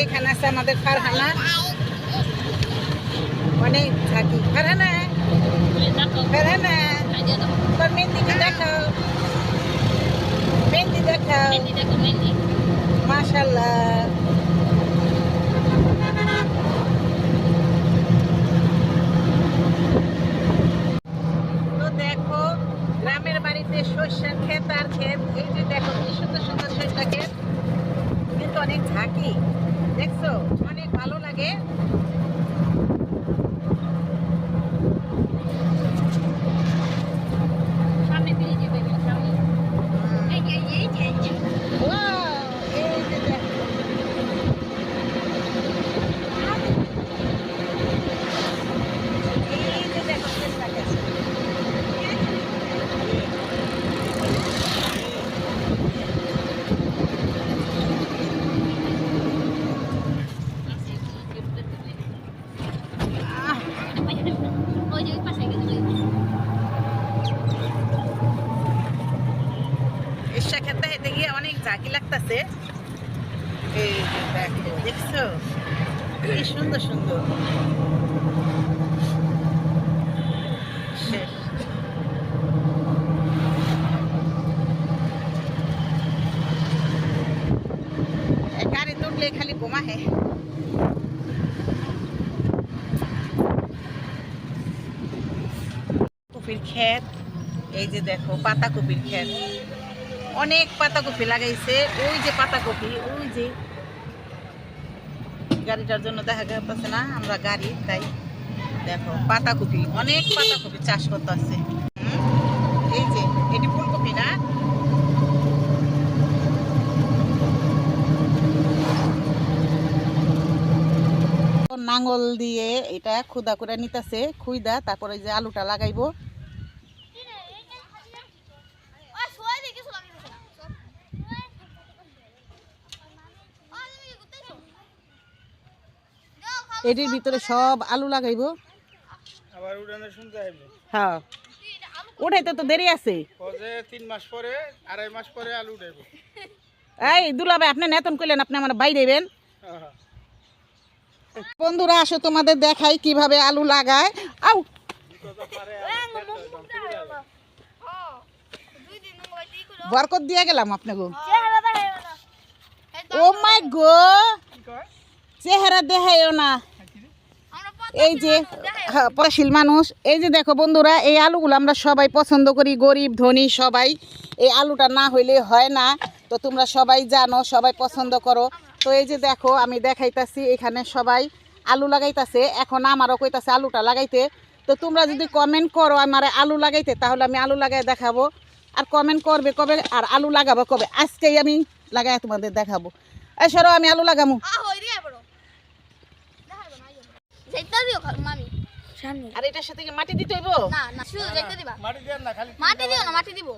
এখানে আছে আমাদের ফারহানা, অনেক ঝাঁকি। ফারহানা ফারহানা তোর মেহেন্দিটা দেখাও, মেহেন্দি দেখাও। মাশাআল্লাহ। তো দেখো গ্রামের বাড়িতে সরষের ক্ষেত আর ক্ষেত, এই যে দেখো কি সুন্দর সুন্দর সরষা ক্ষেত, কিন্তু অনেক ঝাঁকি, দেখছো অনেক ভালো লাগে। সরষা ক্ষেত হেঁটে গিয়ে অনেক ঝাঁকি লাগতেছে। এই যে দেখো, দেখছো কি সুন্দর সুন্দর। শেষ। গাড়ি তুললে খালি বোমা হে। কপির ক্ষেত, এই যে দেখো পাতাকপির ক্ষেত, অনেক পাতাকপি লাগাইছে। ওই যে পাতাকপি, ওই যে গাড়িটার জন্য দেখা যাচ্ছে না, আমরা গাড়ি তাই দেখো পাতাকপি, অনেক পাতাকপি চাষ করতে আছে। এই যে এটি ফুলকপি না, নাঙ্গল দিয়ে এটা খুদা করে নিতেছে, খুইদা তারপরে যে আলুটা লাগাইবো। এটির ভিতরে সব আলু লাগাইবো। আবার উড়ানে শুনতে হবে। হ্যাঁ, উঠাইতে তো দেরি আছে। 3 মাস পরে, 2.5 মাস পরে আলু উঠাইবো। এই দুলাভাই আপনি নেতন কইলেন আপনি আমার বাইরে দেবেন। বন্ধুরা আসো তোমাদের দেখাই কিভাবে আলু লাগায়। আউ বরকত দিয়ে গেলাম আপনাকে। ও মাই গো, চেহারা দেখাইও না। এই যে পশিল মানুষ, এই যে দেখো বন্ধুরা, এই আলুগুলো আমরা সবাই পছন্দ করি, গরিব ধনী সবাই। এই আলুটা না হইলে হয় না, তো তোমরা সবাই জানো, সবাই পছন্দ করো। তো এই যে দেখো আমি দেখাইতাছি, এখানে সবাই আলু লাগাইতাছে। এখন আমারও কইতাছে আলুটা লাগাইতে। তো তোমরা যদি কমেন্ট করো আমার আলু লাগাইতে, তাহলে আমি আলু লাগাই দেখাবো। আর কমেন্ট করবে কবে আর আলু লাগাবো কবে, আজকেই আমি লাগাই তোমাদের দেখাবো। এই সরো আমি আলু লাগামু। আর এটার সাথে কি মাটি দিতে হইব? না না, শুধু যাইতে দিবা। মাটি দেন না, খালি মাটি দিও না, মাটি দিব।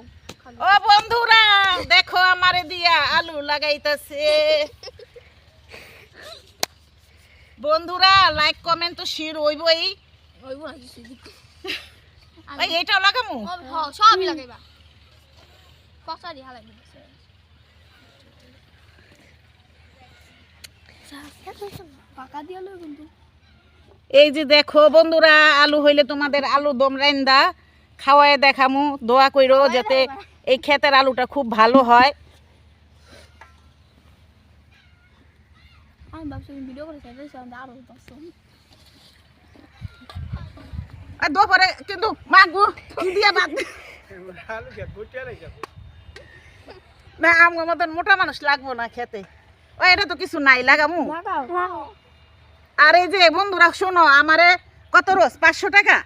ও বন্ধুরা দেখো আমারে দিয়া আলু লাগাইতাছে। বন্ধুরা লাইক কমেন্ট তো শেয়ার হইবই। হইব না কিছু ভাই, এটাও লাগামু। হ্যাঁ সবই লাগাইবা, পচা দি হালাই দিছে। পাকা দিয়া লই কিন্তু। এই যে দেখো বন্ধুরা, আলু হইলে তোমাদের আলু দম রান্দা খাওয়ায় দেখামু। দোয়া কইরো যাতে এই ক্ষেতের আলুটা খুব ভালো হয়। আমি ভাবছি ভিডিও করে আরো আর দুপুরে কিন্তু মাগু কি দিয়া বাদ আলু খেত বুটিয়া লাগে না, আমার মতন মোটা মানুষ লাগবো না খেতে। ও এটা তো কিছু নাই, লাগামু। আর এই যে বন্ধুরা শোনো, আমারে কত রোজ 500 টাকা।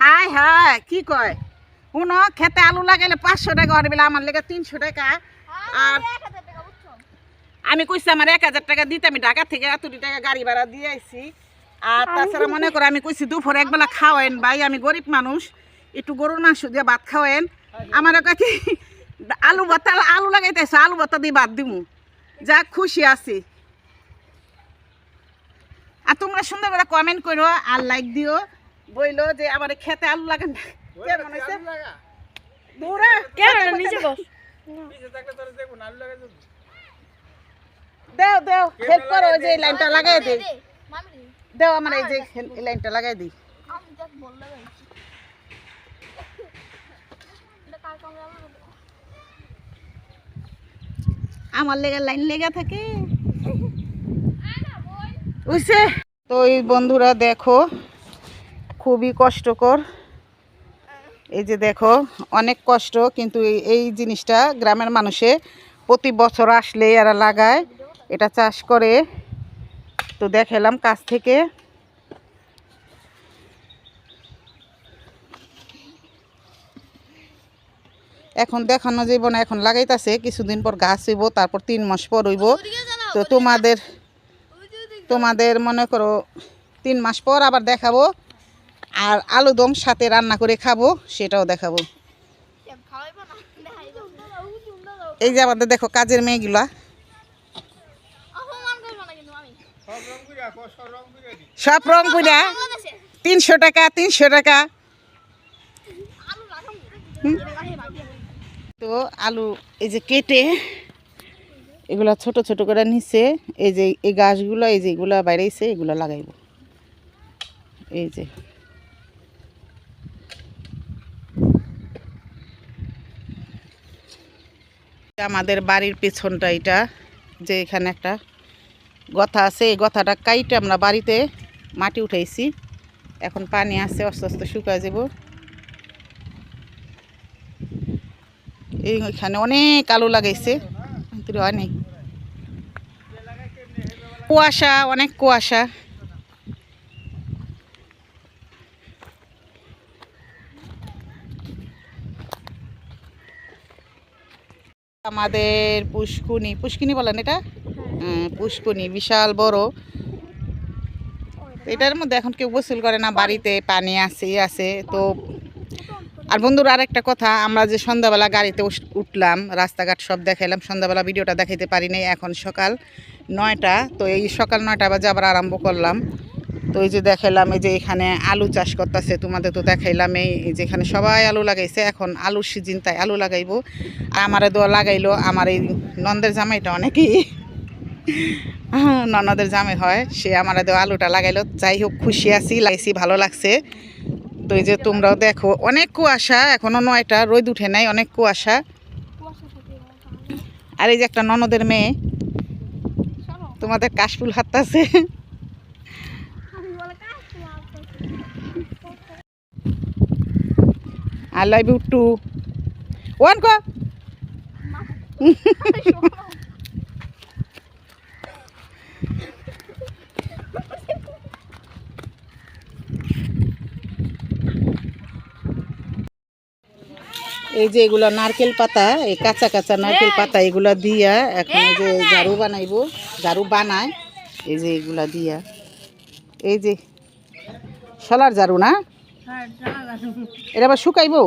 হাই হাই কি কয় শুনো, খেতে আলু লাগাইলে 500 টাকা হরে বেলা, আমার লেগে 300 টাকা। আর আমি কইছি আমার 1000 টাকা দিতে, আমি ঢাকা থেকে এতটি টাকা গাড়ি ভাড়া দিয়ে আইছি। আর তাছাড়া মনে করো আমি কইছি দুপুরে একবেলা খাওয়াইন ভাই, আমি গরিব মানুষ, একটু গরুর মাংস দিয়ে ভাত খাওয়াইন। আমার কাছে আলু ভর্তা, আলু লাগাইতেছে, আলু ভর্তা দিয়ে ভাত দিমু, যা খুশি আছি। আর তোমরা সুন্দর করে কমেন্ট করো আর লাইক দিও, বইলো যে আমার খেতে আলু লাগান কেমন হয়েছে। দাও দাও হেল্প করো, ওই যে এই লাইনটা লাগাই দেই। দাও আমার এই যে এই লাইনটা লাগাই দিই। আমার লেগা লাইন লেগা থাকে বুঝছে। তো এই বন্ধুরা দেখো খুবই কষ্টকর, এই যে দেখো অনেক কষ্ট, কিন্তু এই জিনিসটা গ্রামের মানুষে প্রতি বছর আসলে এরা লাগায়, এটা চাষ করে। তো দেখালাম কাছ থেকে। এখন দেখানো যাইব না, এখন লাগাইতাছে, কিছুদিন পর গাছ হইব, তারপর 3 মাস পর হইব। তো তোমাদের মনে করো 3 মাস পর আবার দেখাবো, আর আলু দম সাথে রান্না করে খাবো, সেটাও দেখাবো। এই যে আমাদের দেখো কাজের মেয়েগুলা, সব রং পুরা 300 টাকা 300 টাকা। তো আলু এই যে কেটে এগুলা ছোট ছোট করে নিচ্ছে, এই যে এই গাছগুলো, এই যে এগুলা বাইরেছে, এগুলো লাগাইব। এই যে আমাদের বাড়ির পেছনটা, এটা যে এখানে একটা গথা আছে, এই গথাটা কাইটে আমরা বাড়িতে মাটি উঠাইছি। এখন পানি আছে, আস্তে আস্তে শুকায় যাব। এইখানে অনেক আলু লাগাইছে, হয় নাই, কুয়াশা, অনেক কুয়াশা। আমাদের পুষ্কুনি বলেন এটা, পুষ্কুনি বিশাল বড়। এটার মধ্যে এখন কেউ গোসল করে না, বাড়িতে পানি আছে। তো আর বন্ধুরা আরেকটা কথা, আমরা যে সন্ধ্যাবেলা গাড়িতে উঠলাম, রাস্তাঘাট সব দেখাইলাম, সন্ধ্যাবেলা ভিডিওটা দেখাইতে পারি নাই। এখন সকাল 9টা, তো এই সকাল 9টা বাজে আবার আরম্ভ করলাম। তো এই যে দেখাইলাম, এই যে এখানে আলু চাষ করতেছে, তোমাদের তো দেখাইলাম। এই যেখানে সবাই আলু লাগাইছে, এখন আলুর সিজন, তাই আলু লাগাইবো। আর আমারে দোয়া লাগাইলো আমার এই নন্দের জামাইটা, অনেকেই ননদের জামাই হয়, সে আমার দেওয়া আলুটা লাগাইলো। যাই হোক খুশি আছি, লাগাইছি, ভালো লাগছে। তো এই যে তোমরাও দেখো অনেক কুয়াশা, এখনো 9টা, রোদ উঠে নাই, অনেক কুয়াশা। আর এই যে একটা ননদের মেয়ে তোমাদের কাশফুল হাততাছে। I love you too. One go. এই যে এগুলা নারকেল পাতা, এই কাঁচা কাঁচা নারকেল পাতা, এগুলা দিয়া এখন এই যে ঝাড়ু বানাইবো, ঝাড়ু বানায় এই যে এগুলা দিয়া। এই যে শলার ঝাড়ু না, এটা আবার শুকাইবো।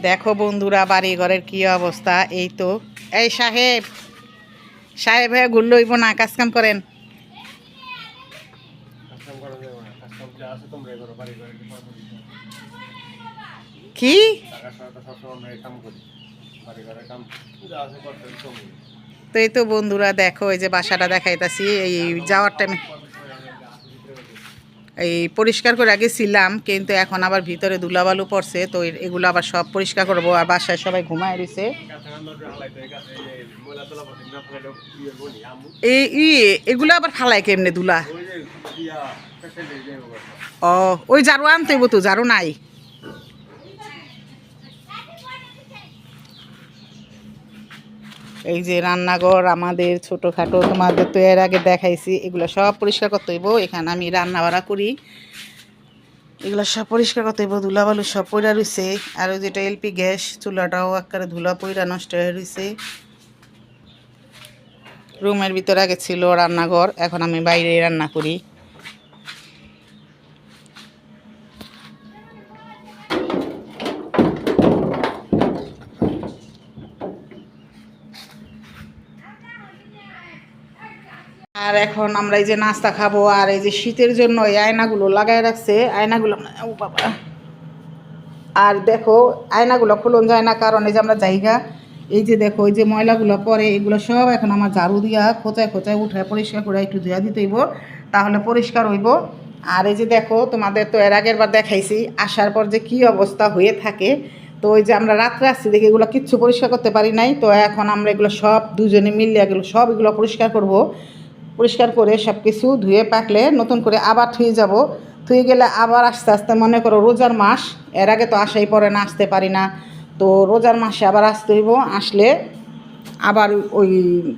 দেখো বন্ধুরা বাড়ি ঘরের কি অবস্থা। এই তো এই সাহেব হয়ে ঘুরলে হইব না, কাজ কাম করেন। কি তো এই তো বন্ধুরা দেখো, এই যে বাসাটা দেখাইতাছি। এই যাওয়ার টাইমে এই পরিষ্কার করে আগে ছিলাম, কিন্তু এখন আবার ভিতরে ধুলাবালু পড়ছে, তো এগুলো আবার সব পরিষ্কার করবো। আর বাসায় সবাই ঘুমায় রয়েছে। এগুলো আবার ফালায় কেমনে ধুলা? ও ওই ঝাড়ু আনতে হইব, তো ঝাড়ু নাই। এই যে রান্নাঘর আমাদের ছোটোখাটো, তোমাদের তো এর আগে দেখাইছি। এগুলো সব পরিষ্কার করতে হইব। এখানে আমি রান্না বাড়া করি, এগুলো সব পরিষ্কার করতে হইব। ধুলাবালু সব পইরা রয়েছে। আর ওই যেটা এলপি গ্যাস চুলাটাও একেবারে ধুলা পইরা নষ্ট হয়ে রয়েছে। রুমের ভিতরে আগে ছিল রান্নাঘর, এখন আমি বাইরে রান্না করি। আর এখন আমরা এই যে নাস্তা খাবো, আর এই যে শীতের জন্য এই আয়নাগুলো লাগাই রাখছে, আয়নাগুলো ও বাবা, আর দেখো আয়নাগুলো খুলন যায় না, কারণ এই যে আমরা জায়গা, এই যে দেখো এই যে ময়লাগুলো পরে এগুলো সব এখন আমার ঝাড়ু দিয়া খোঁচায় খোঁচায় উঠে পরিষ্কার করে একটু ধুয়া দিতে হইব, তাহলে পরিষ্কার হইব। আর এই যে দেখো তোমাদের তো এর আগের বার দেখাইছি আসার পর যে কি অবস্থা হয়ে থাকে, তো ওই যে আমরা রাত্রে আসছি দেখে এগুলো কিচ্ছু পরিষ্কার করতে পারি নাই, তো এখন আমরা এগুলো সব দুজনে মিলে এগুলো সব এগুলো পরিষ্কার করব, পরিষ্কার করে সব কিছু ধুয়ে পাকলে নতুন করে আবার ধুয়ে যাব, ধুয়ে গেলে আবার আস্তে আস্তে মনে করো রোজার মাস, এর আগে তো আসাই পরে না, আসতে পারি না, তো রোজার মাসে আবার আসতে হইব, আসলে আবার ওই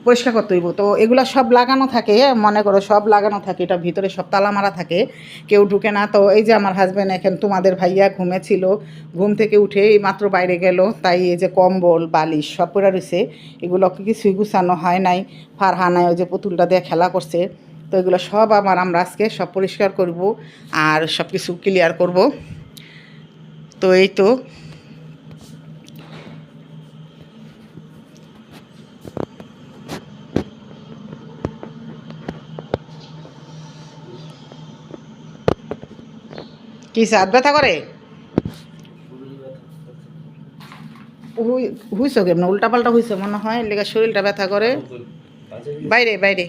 পরিষ্কার করতে হইব। তো এগুলো সব লাগানো থাকে, মনে করো সব লাগানো থাকে, এটা ভিতরে সব তালা মারা থাকে, কেউ ঢুকে না। তো এই যে আমার হাজব্যান্ড এখন তোমাদের ভাইয়া ঘুমেছিল, ঘুম থেকে উঠে এই মাত্র বাইরে গেল, তাই এই যে কম্বল বালিশ সব পড়ে রয়েছে, এগুলো কিছুই গুছানো হয় নাই, ফারহানায় ওই যে পুতুলটা দিয়ে খেলা করছে, তো এগুলো সব আমরা আজকে সব পরিষ্কার করব আর সব কিছু ক্লিয়ার করব। তো এই তো কি হাত ব্যথা করে, হইছো কেমন উল্টা পাল্টা হইছে মনে হয়, লেগে শরীরটা ব্যথা করে। বাইরে বাইরে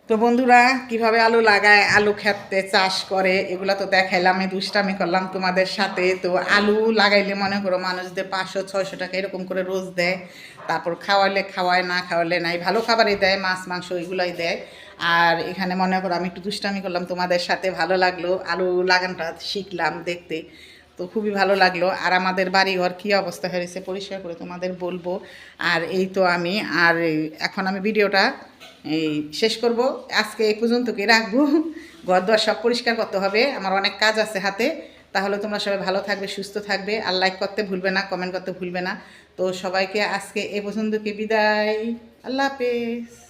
তো বন্ধুরা কিভাবে আলু লাগায়, আলু খেতে চাষ করে, এগুলো তো দেখাইলাম, আমি দুষ্টামি করলাম তোমাদের সাথে। তো আলু লাগাইলে মনে করো মানুষদের 500-600 টাকা এরকম করে রোজ দেয়, তারপর খাওয়াইলে খাওয়ায়, না খাওয়ালে নাই, ভালো খাবারই দেয়, মাছ মাংস এগুলোই দেয়। আর এখানে মনে করো আমি একটু দুষ্টামি করলাম তোমাদের সাথে, ভালো লাগলো, আলু লাগানটা শিখলাম দেখতে, তো খুবই ভালো লাগলো। আর আমাদের বাড়িঘর কী অবস্থা হয়েছে পরিষ্কার করে তোমাদের বলবো। আর এই তো আমি আর এখন আমি ভিডিওটা এই শেষ করব, আজকে এই পর্যন্তকে রাখবো, ঘর দুয়ার সব পরিষ্কার করতে হবে, আমার অনেক কাজ আছে হাতে। তাহলে তোমরা সবাই ভালো থাকবে, সুস্থ থাকবে, আর লাইক করতে ভুলবে না, কমেন্ট করতে ভুলবে না। তো সবাইকে আজকে এই পর্যন্তকে বিদায়, আল্লাহ হাফেজ।